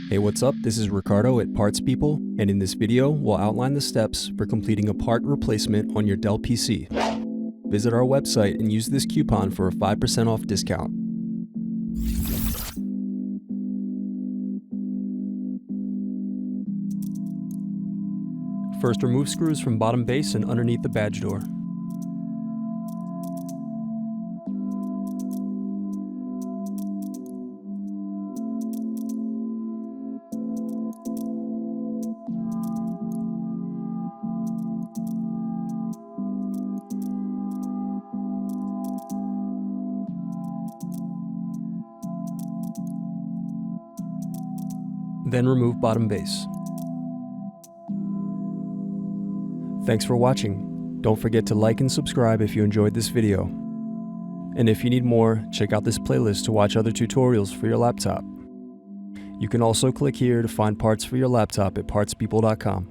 Hey, what's up? This is Ricardo at Parts People, and in this video, we'll outline the steps for completing a part replacement on your Dell PC. Visit our website and use this coupon for a 5% off discount. First, remove screws from bottom base and underneath the badge door. Then remove bottom base. Thanks for watching. Don't forget to like and subscribe if you enjoyed this video. And if you need more, check out this playlist to watch other tutorials for your laptop. You can also click here to find parts for your laptop at partspeople.com.